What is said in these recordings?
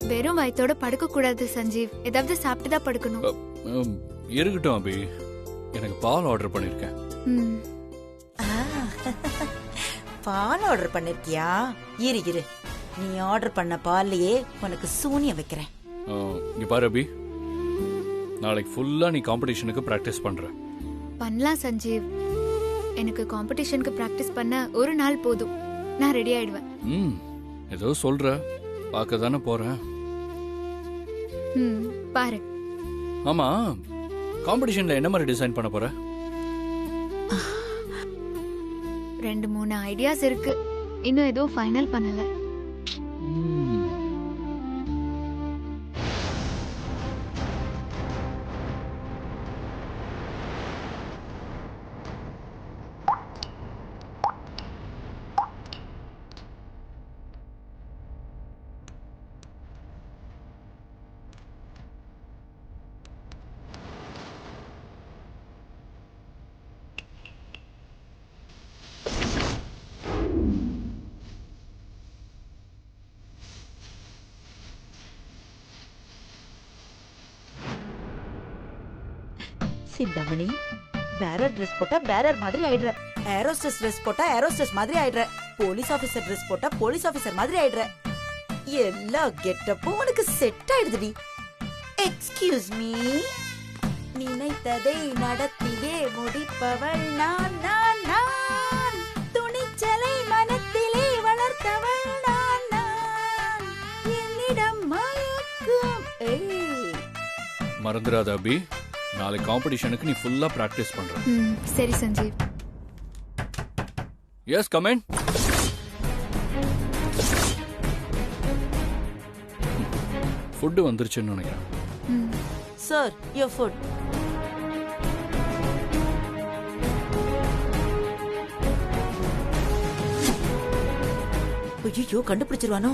வெறும் வயித்தோட படுக்க கூடாது சஞ்சீவ். ஏதாவது சாப்பிட்டு தான் படுக்கணும். இருக்கட்டும் அபி, எனக்கு பால் ஆர்டர் பண்ணிருக்கேன். பால் ஆர்டர் பண்ணிருக்கியா? இரு நீ ஆர்டர் பண்ண பால்லையே உனக்கு சூனியம் வைக்கிறேன். இங்க பாரு அபி, நாளைக்கு ஃபுல்லா நீ காம்படிஷனுக்கு பிராக்டிஸ் பண்ற. பண்ணலாம் சஞ்சீவ். எனக்கு காம்படிஷனுக்கு பிராக்டிஸ் பண்ண ஒரு நாள் போதும், நான் ரெடி ஆயிடுவேன். ஏதோ சொல்ற, பார்க்க தானே போறேன். பாரு. ஆமா, காம்படிஷன்ல என்ன மாதிரி டிசைன் பண்ண போற? 2-3 ஐடியாஸ் இருக்கு, இன்னும் எதுவும் ஃபைனல் பண்ணல. சிந்தாமணி, பேரர் ட்ரெஸ் போட்டா பேரர் மாதிரி ஆயிடுற, ஏரோஸ்டஸ் ட்ரெஸ் போட்டா ஏரோஸ்டஸ் மாதிரி ஆயிடுற, போலீஸ் ஆபீசர் ட்ரெஸ் போட்டா போலீஸ் ஆபீசர் மாதிரி ஆயிடுற. எல்லா கெட்டப்பும் உனக்கு செட் ஆயிடுதுடி. எக்ஸ்கியூஸ் மீ, நினைத்ததை நடத்தியே முடிப்பவள் நான் நான் நான், துணிச்சலை மனத்திலே வளர்த்தவள் நான் நான், என்னிடம் மயக்கும். மறந்துடாத அபி, நாளை காம்படிஷனுக்கு நீ ஃபுல்லா பிராக்டிஸ் பண்ற. சரி Sanjeev. Yes, come in. Food வந்துருச்சுன்னு நினைக்கிறேன். Sir, your food. ஐயோ, கண்டுபிடிச்சிருவானோ?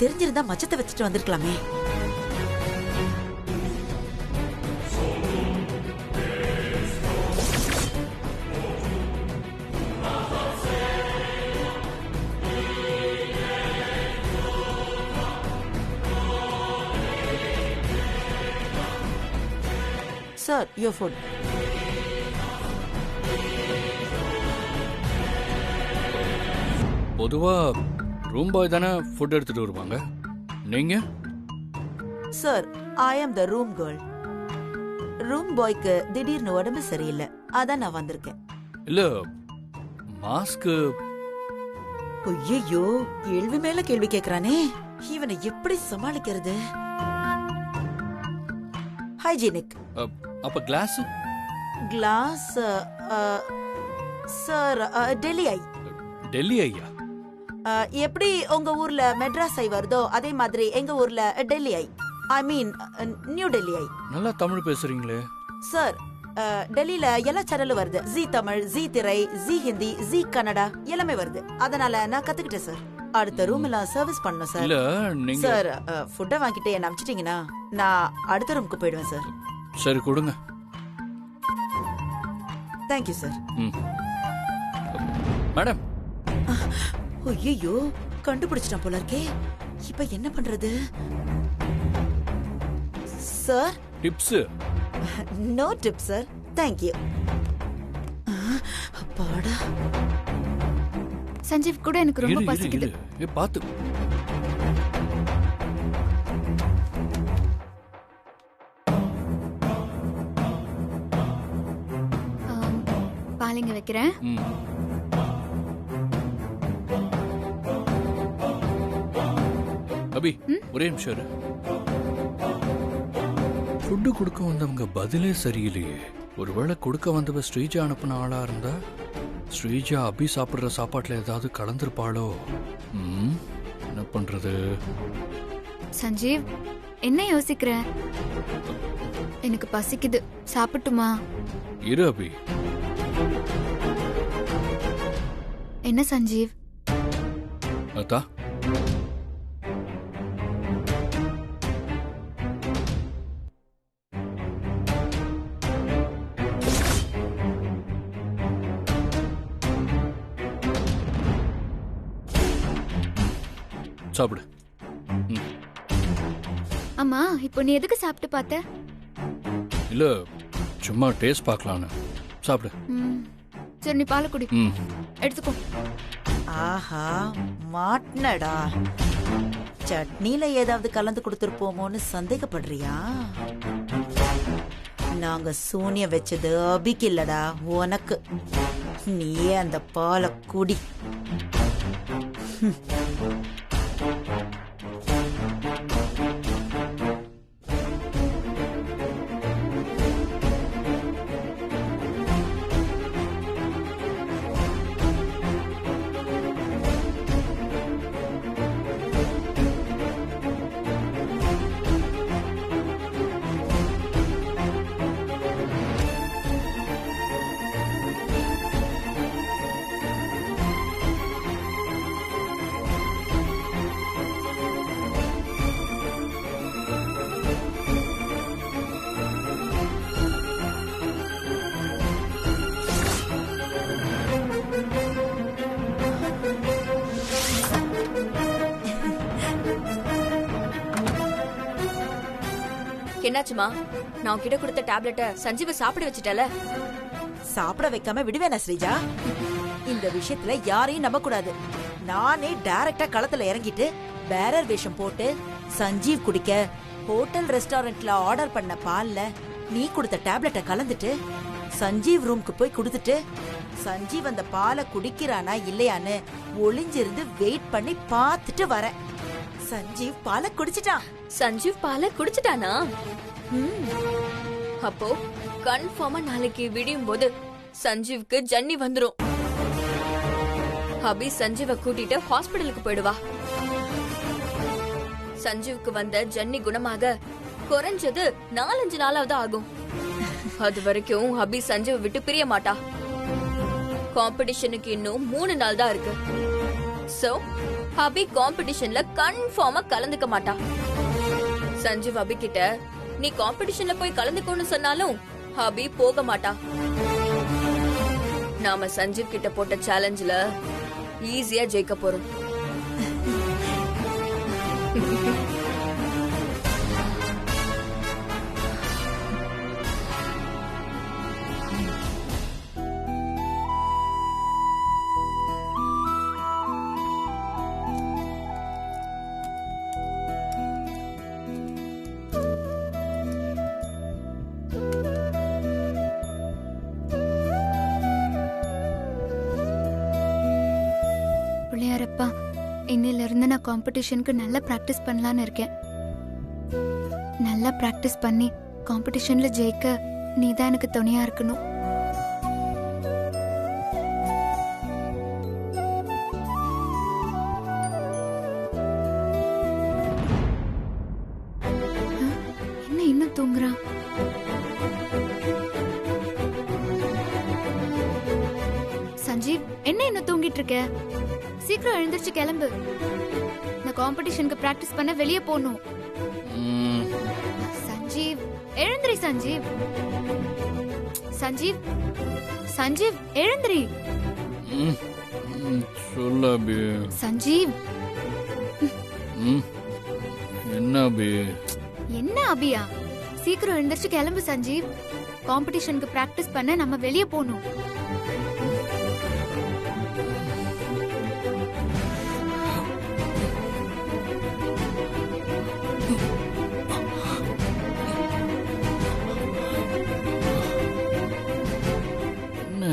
தெரிஞ்சிருந்தா மச்சத்தை வச்சுட்டு வந்திருக்கலாமே. Sir, your food. பொதுவா ரூம் பாய் தானே ஃபுட் எடுத்துட்டு வருவாங்க, நீங்க? சார், ஐ ஆம் த ரூம் கேர்ள். ரூம் பாய்க்கு திடீர்னு உடம்பு சரியில்லை, அதான் நான் வந்திருக்கேன். இல்ல, மாஸ்க். ஐயோ, கேள்வி மேல கேள்வி கேக்குறானே, இவனை எப்படி சமாளிக்கிறது? ஹைஜீனிக். அப்ப கிளாஸ்? கிளாஸ் சார், டெல்லி ஐ. டெல்லி ஐயா? எப்படி உங்க ஊர்ல மெட்ராஸ் ஐ வருதோ அதே மாதிரி எங்க ஊர்ல டெல்லி ஐ, ஐ மீன் நியூ டெல்லி ஐ. நல்லா தமிழ் பேசுறீங்களே. சார், டெல்லியில எல்லா சேனலும் வருது. ஜி தமிழ், ஜி திரை, ஜி ஹிந்தி, ஜி கன்னடா எல்லாமே வருது. அதனால நான் கத்துக்கிட்டேன் சார். அடுத்த ரூம் எல்லாம் சர்வீஸ் பண்ணணும் சார். இல்ல நீங்க சார், ஃபுட்டை வாங்கிட்டு என்ன அனுப்பிச்சிட்டீங்கன்னா நான் அடுத்த ரூமுக்கு போயிடுவேன் சார். சரி, கொடுங்க. Thank you sir. மேடம். ஐயோ, கண்டுபிடிச்சிட்டான் போல இருக்கே. இப்ப என்ன பண்றது? Sir, tips? No tip sir, thank you. அப்பாடா. சஞ்சீவ் கூட எனக்கு ரொம்ப பசிக்குது. பாத்து. பாலிங்க வைக்கிறேன். அபி, ஒரே நிமிஷம் இரு. ஃபுட்டு கொடுக்க வந்தவங்க பதிலே சரியில்லையே. ஒருவேளை கொடுக்க வந்தவ ஸ்ரீஜா அனுப்பின ஆளா இருந்தா, ஸ்ரீஜா அபி சாப்பிடுற சாப்பாட்டுல ஏதாவது கலந்துருப்பாளோ? என்ன பண்றது? சஞ்சீவ், என்ன யோசிக்கிற? எனக்கு பசிக்குது, சாப்பிட்டுமா? இரு அபி. என்ன சஞ்சீவ்? அத்தா, சாப்பிடு. அம்மா இப்போ நீ எதுக்கு சாப்பிட்டு பார்த்த? இல்ல சும்மா டேஸ்ட் பார்க்கலான்னு. சாப்பிடு. சரி நீ பாலை குடி. எடுத்துக்கோ. ஆஹா மாட்னடா. சட்னில ஏதாவது கலந்து கொடுத்துருப்போமோன்னு சந்தேகப்படுறியா? நாங்க சூனிய வச்சது அபிக்கு இல்லடா, உனக்கு. நீயே அந்த பாலை குடி. என்னாச்சுமா? நான் உன்கிட்ட கொடுத்த டேப்லெட்ட சஞ்சீவ சாப்பிட வச்சிட்டல? சாப்பிட வைக்காம விடுவேனா ஸ்ரீஜா? இந்த விஷயத்துல யாரையும் நம்ப கூடாது. நானே டைரக்டா களத்துல இறங்கிட்டு பேரர் வேஷம் போட்டு சஞ்சீவ் குடிக்க ஹோட்டல் ரெஸ்டாரண்ட்ல ஆர்டர் பண்ண பால்ல நீ கொடுத்த டேப்லெட்டை கலந்துட்டு சஞ்சீவ் ரூம்க்கு போய் கொடுத்துட்டு சஞ்சீவ் அந்த பாலை குடிக்கிறானா இல்லையான்னு ஒளிஞ்சிருந்து வெயிட் பண்ணி பார்த்துட்டு வரேன். சஞ்சீவ் பாலை குடிச்சிட்டான். சஞ்சீவ் பாலை குடிச்சிட்டானா? அப்போ கன்ஃபார்மா நாளைக்கு விடியும் போது சஞ்சீவ்க்கு ஜன்னி வந்துரும். அபி சஞ்சீவ கூட்டிட்டு ஹாஸ்பிடலுக்கு போயிடுவா. சஞ்சீவுக்கு வந்த ஜன்னி குணமாக குறைஞ்சது 4-5 நாளாவது ஆகும். அது வரைக்கும் அபி சஞ்சீவ விட்டு பிரிய மாட்டா. காம்படிஷனுக்கு இன்னும் 3 நாள் தான் இருக்கு. சோ அபி காம்படிஷன்ல கன்ஃபார்மா கலந்துக்க மாட்டா. சஞ்சீவ் அபி கிட்ட நீ காம்படிஷன்ல போய் கலந்துக்கோன்னு சொன்னாலும் அபி போக மாட்டா. நாம சஞ்சீவ் கிட்ட போட்ட சேலஞ்ச்ல ஈஸியா ஜெயிக்க போறோம். பிள்ளையாரப்பா, இன்னில இருந்து நான் காம்படிஷனுக்கு நல்லா பிராக்டிஸ் பண்ணலான்னு இருக்கேன். நல்லா பிராக்டிஸ் பண்ணி காம்படிஷன்ல ஜெயிக்க நீ தான் எனக்கு துணையா இருக்கணும். என்ன இன்னும் தூங்குறான்? சஞ்சீவ், என்ன இன்னும் தூங்கிட்டு இருக்க? சீக்கிரம் எழுந்திருச்சு கிளம்பு. நான் காம்படிஷனுக்கு பிராக்டிஸ் பண்ண வெளியே போகணும். சஞ்சீவ், எழுந்திரி சஞ்சீவ். சஞ்சீவ், சஞ்சீவ் எழுந்திரி. சொல்ல அபி. சஞ்சீவ். என்ன அபி? என்ன அபியா? சீக்கிரம் எழுந்திருச்சு கிளம்பு சஞ்சீவ். காம்படிஷனுக்கு பிராக்டிஸ் பண்ண நம்ம வெளியே போகணும்.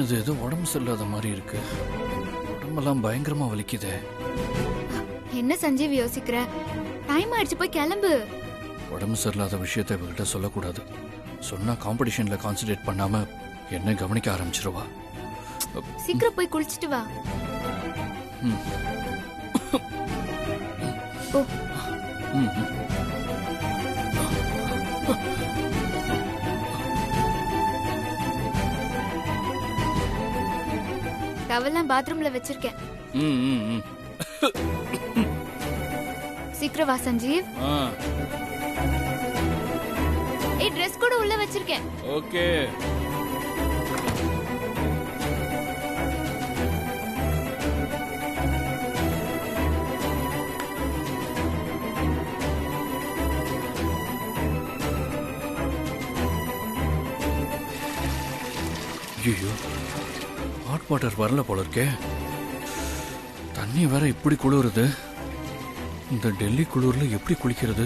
இது ஏதோ உடம்பு சரியில்லாத மாதிரி இருக்கு. உடம்பெல்லாம் பயங்கரமா வலிக்குதே. என்ன சஞ்சீவ் யோசிக்கிற? டைம் ஆயிடுச்சு, போய் கிளம்பு. உடம்பு சரியில்லாத விஷயத்தை இவகிட்ட சொல்லக்கூடாது. சொன்னா காம்படிஷன்ல கான்சென்ட்ரேட் பண்ணாம என்ன கவனிக்க ஆரம்பிச்சிருவா. சீக்கிரம் போய் குளிச்சிட்டு வா. ஓ. டவல்லாம் பாத்ரூம்ல வச்சிருக்கேன். சீக்கிரம் வா சஞ்சீவ். ஏய், ட்ரெஸ் கூட உள்ள வச்சிருக்கேன். ஓகே. ஐயோ, ஹாட் வாட்டர் வரல போல இருக்கே. தண்ணி வேற இப்படி குளிருது. இந்த டெல்லி குளிர்ல எப்படி குளிக்கிறது?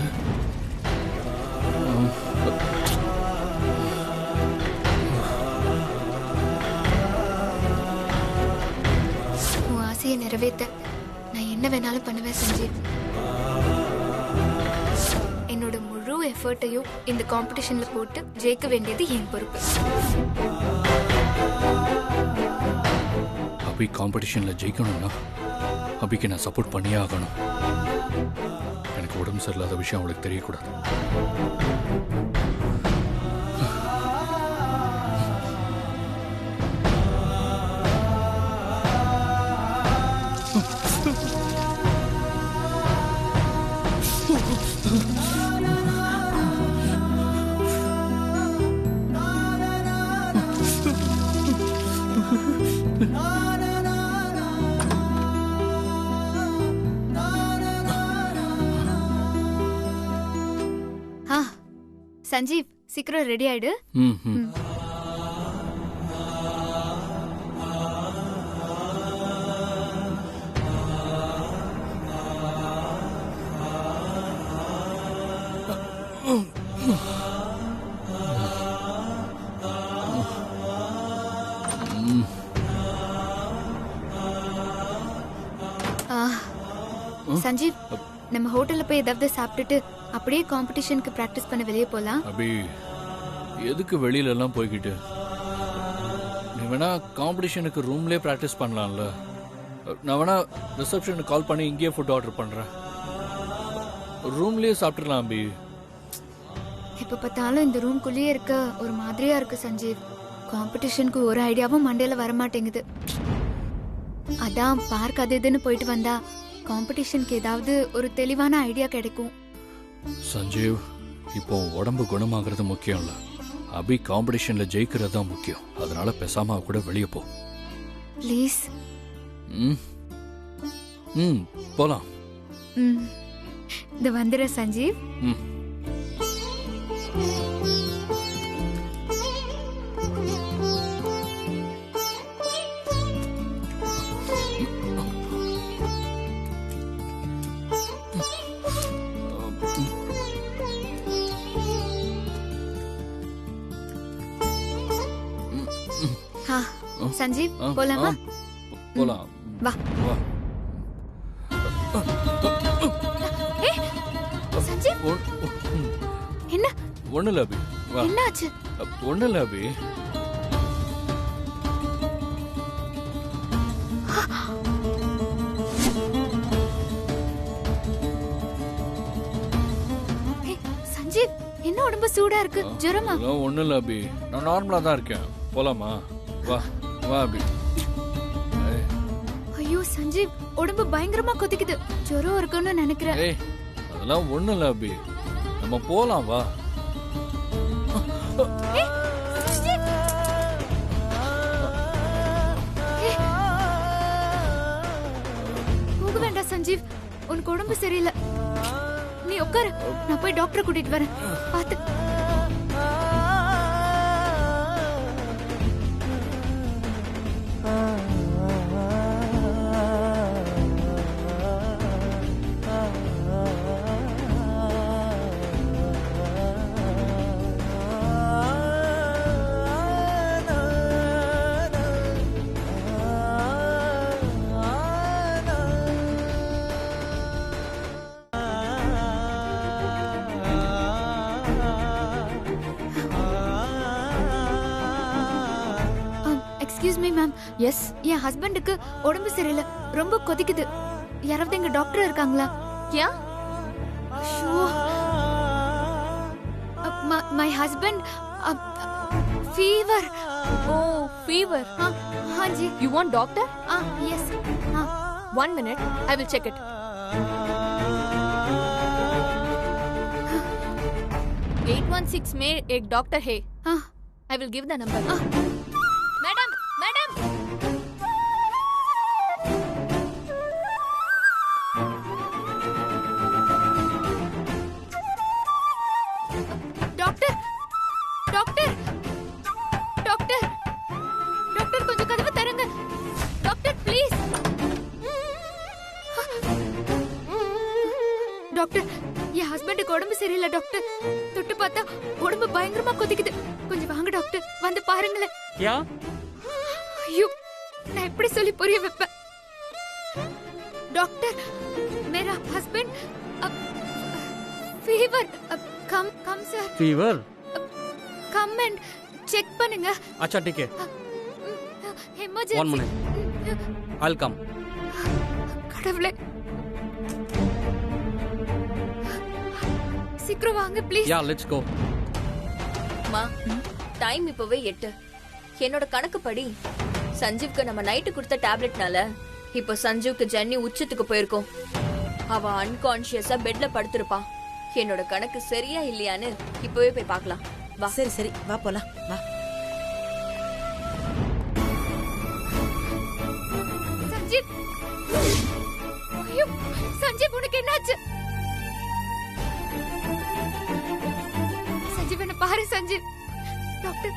உன் ஆசையை நிறைவேற்ற நான் என்ன வேணாலும் பண்ணுவேன் சஞ்சீவ். என்னோட முழு எஃபர்ட்டையும் இந்த காம்படிஷன்ல போட்டு ஜெயிக்க வேண்டியது என் பொறுப்பு. அபி காம்படிஷன்ல ஜெயிக்கணும்னா அபிக்கு நான் சப்போர்ட் பண்ணியே ஆகணும். எனக்கு உடம்பு சரியில்லாத விஷயம் அவளுக்கு தெரியக்கூடாது. சஞ்சீவ், சீக்கிரம் ரெடி ஆயிடு. சஞ்சீவ், நம்ம ஹோட்டல்ல போய் ஏதாவது சாப்பிட்டுட்டு அப்படியே காம்படிஷனுக்கு பிராக்டிஸ் பண்ண வெளியே போலாம். அபி, எதுக்கு வெளியில எல்லாம் போய்கிட்டு? நீ வேணா காம்படிஷனுக்கு ரூம்லயே பிராக்டிஸ் பண்ணலாம்ல. நான் வேணா ரிசப்ஷனுக்கு கால் பண்ணி இங்கேயே ஃபுட் ஆர்டர் பண்றேன். ரூம்லயே சாப்பிட்டுலாம் அபி. இப்ப பார்த்தாலும் இந்த ரூம்குள்ளேயே இருக்க ஒரு மாதிரியா இருக்கு சஞ்சீவ். காம்படிஷனுக்கு ஒரு ஐடியாவும் மண்டையில வர மாட்டேங்குது. அதான் பார்க் அது இதுன்னு போயிட்டு வந்தா காம்படிஷனுக்கு ஏதாவது ஒரு தெளிவான ஐடியா கிடைக்கும். சஞ்சீவ், இப்போ உடம்பு குணமாகிறது முக்கியம் இல்ல, அபி காம்படிஷன்ல ஜெயிக்கிறது தான் முக்கியம். அதனால பேசாம கூட வெளியே போ ப்ளீஸ். போலாம். இது வந்துடுற சஞ்சீவ். சஞ்சீவ், போலாமா? போலாம். வா. சஞ்சீவ், என்ன? ஒண்ணுல அபி, வா. என்னாச்சு? ஒண்ணுல அபி. சஞ்சீவ், என்ன உடம்பு சூடா இருக்கு? ஜுரமா? ஒண்ணுல அபி, நான் நார்மலா தான் இருக்கேன். போலாமா? வா வா அபி. ஐயோ சஞ்சீவ், உடம்பு பயங்கரமா கொதிக்குது. ஜுரம் இருக்குன்னு நினைக்கிறேன். அதெல்லாம் ஒண்ணு இல்ல அபி, நம்ம போலாம் வா. போக வேண்டாம் சஞ்சீவ், உனக்கு உடம்பு சரியில்லை. நீ உட்காரு, நான் போய் டாக்டரை கூட்டிட்டு வரேன். பாத்து. Excuse me ma'am. எஸ், என் ஹஸ்பண்டுக்கு உடம்பு சரியில்லை, ரொம்ப கொதிக்குது. யாராவது எங்க டாக்டர் இருக்காங்களா? क्या? My husband fever. Oh, fever. हाँ जी. You want doctor? Yes. 1 minute, I will check it. 816 में एक डॉक्टर है. I will give the number. Madam, madam. Doctor, doctor, doctor. எனக்கு உடம்பு சரியில்லை டாக்டர். தொட்டு பார்த்தா உடம்பு பயங்கரமா கொதிக்குது. கொஞ்சம் வாங்க டாக்டர், வந்து பாருங்களேன். யா ஐயோ, நான் எப்படி சொல்லி புரிய வைப்பேன்? டாக்டர், मेरा husband fever. Come sir, fever. Come and check பண்ணுங்க. अच्छा ठीक है, எமர்ஜென்சி. 1 minute, I'll come. கடவுளே, சீக்கிரம் வாங்க ப்ளீஸ். Yeah, let's go. மா, டைம் இப்பவே 8. என்னோட கணக்குப்படி சஞ்சீவ்க்கு நம்ம நைட்டு கொடுத்த டேப்லெட்னால இப்போ சஞ்சீவ்க்கு ஜன்னி உச்சத்துக்கு போயிருக்கோம். அவ அன்கான்ஷியஸா பெட்ல படுத்திருப்பான். என்னோட கணக்கு சரியா இல்லையான்னு இப்பவே போய் பார்க்கலாம். வா. சரி சரி, வா போலாம், வா. சஞ்சீவ், ஐயோ சஞ்சீவ், உனக்கு என்னாச்சு? சஞ்சீவ், என்ன பாரு சஞ்சீவ். டாக்டர்,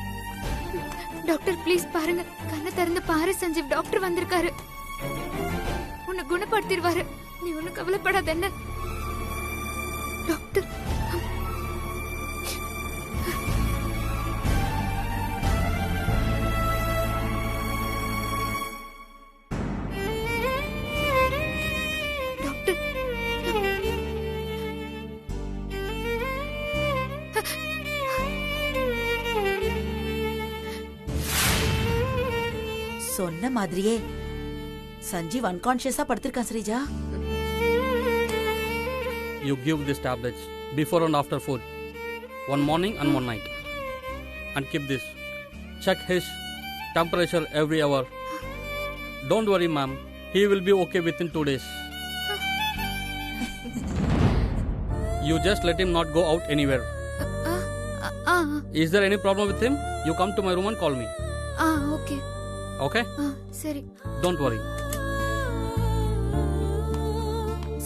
டாக்டர் ப்ளீஸ் பாருங்க, கண்ணை திறந்து பாரு சஞ்சீவ். டாக்டர் வந்திருக்காரு, உன்னை குணப்படுத்திடுவாரு. நீ ஒன்னும் கவலைப்படாத என்ன? டாக்டர், டாக்டர், சொன்ன மாதிரியே சஞ்சீவ் அன்கான்ஷியஸா படுத்திருக்கான் Sreeja. You give these tablets before and after food, one morning and one night, and keep this. Check his temperature every hour. Don't worry ma'am, he will be okay within 2 days. You just let him not go out anywhere. Is there any problem with him? You come to my room and call me. Okay. Okay? சரி. Don't worry.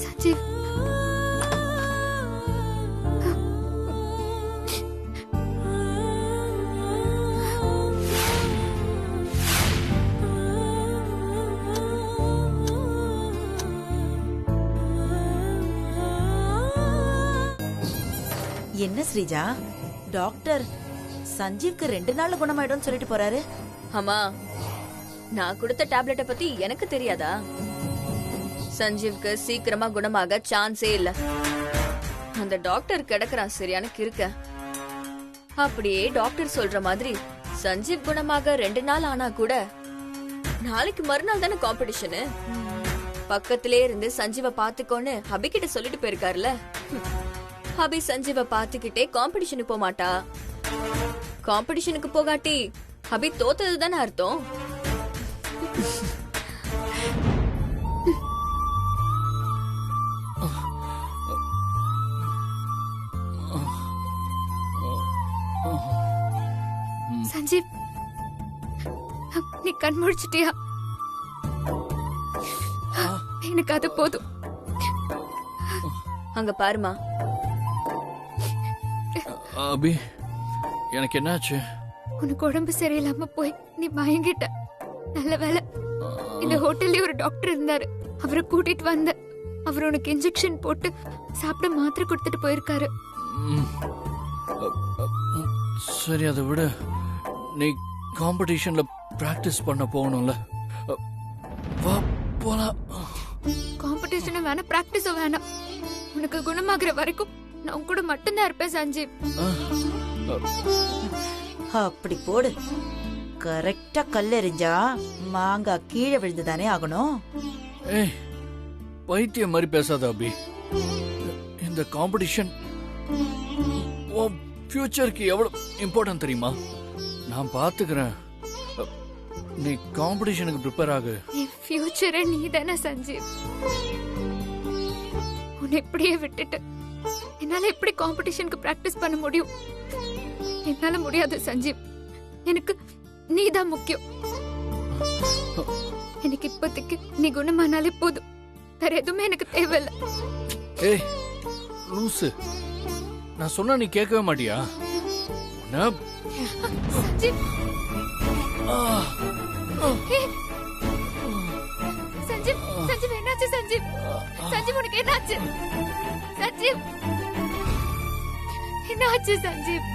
Sanjeev, என்ன Sreeja, doctor சஞ்சீவ்க்கு 2 நாள்ல குணமாயிடும்னு சொல்லிட்டு போறாரு. அம்மா, நான் கொடுத்த டேப்லெட்டை பத்தி எனக்கு தெரியாதா? சஞ்சீவ்க்கு சீக்கிரமா குணமாக சான்ஸே இல்ல. அந்த டாக்டர் கிடக்குறான் சரியான கிறுக்க. அப்படியே டாக்டர் சொல்ற மாதிரி சஞ்சீவ் குணமாக 2 நாள் ஆனா கூட நாளைக்கு மறுநாள் தானே காம்படிஷனு. பக்கத்திலே இருந்து சஞ்சீவ பாத்துக்கோன்னு அபி கிட்ட சொல்லிட்டு போயிருக்காருல. அபி சஞ்சீவ பாத்துக்கிட்டே காம்படிஷனுக்கு போக மாட்டா. காம்படிஷனுக்கு போகாட்டி அபி தோத்தது தானே அர்த்தம். சஞ்சீவ், நீ கண் முழிச்சிட்டியா? எனக்கு அது போதும். அங்க பாருமா. அபி, எனக்கு என்னாச்சு? உனக்கு உடம்பு சரியில்லாம போய் நீ மயங்கிட்ட. நல்ல வேலை, இந்த ஹோட்டல்ல ஒரு டாக்டர் இருந்தாரு, அவரை கூட்டிட்டு வந்த. அவர் உனக்கு இன்ஜெக்ஷன் போட்டு சாப்பிட மாத்திரை கொடுத்துட்டு போயிருக்காரு. சரி, அதை விட நீ காம்படிஷன்ல பிராக்டிஸ் பண்ண போகணும்ல. வா போலாம். காம்படிஷனும் வேணாம், பிராக்டிஸும் வேணாம். உனக்கு குணமாகிற வரைக்கும் நான் உன் கூட மட்டும்தான் இருப்பேன் சஞ்சீவ். அப்படி போடு. கரெக்டா கல்லெறிஞ்சா மாங்காய் கீழே விழுந்துதானே ஆகணும். ஏய், பைத்தியம் மாதிரி பேசாத அபி. இந்த காம்படிஷன் உன் ஃபியூச்சருக்கு எவ்வளவு இம்பார்ட்டன்ட் தெரியுமா? நான் பாத்துக்கிறேன். நீ காம்படிஷனுக்கு ப்ரிப்பேர் ஆகு. என் ஃபியூச்சரே நீ தானே சஞ்சீவ். உன்னை இப்படியே விட்டுட்டு என்னால எப்படி காம்படிஷனுக்கு பிராக்டிஸ் பண்ண முடியும்? என்னால முடியாது சஞ்சீவ். எனக்கு நீதான் முக்கியம். எனக்கு இப்போதைக்கு நீ குணமானாலே போதும். வேற எதுவுமே எனக்கு தேவையில்லை. ஏய் லூசு, நான் சொன்னா நீ கேட்கவே மாட்டியா? சஞ்சீவ், சஞ்சீவ், சஞ்சீவ் என்னாச்சு? சஞ்சீவ், சஞ்சீவ் உனக்கு என்னாச்சு? சஞ்சீவ், என்னாச்சு சஞ்சீவ்?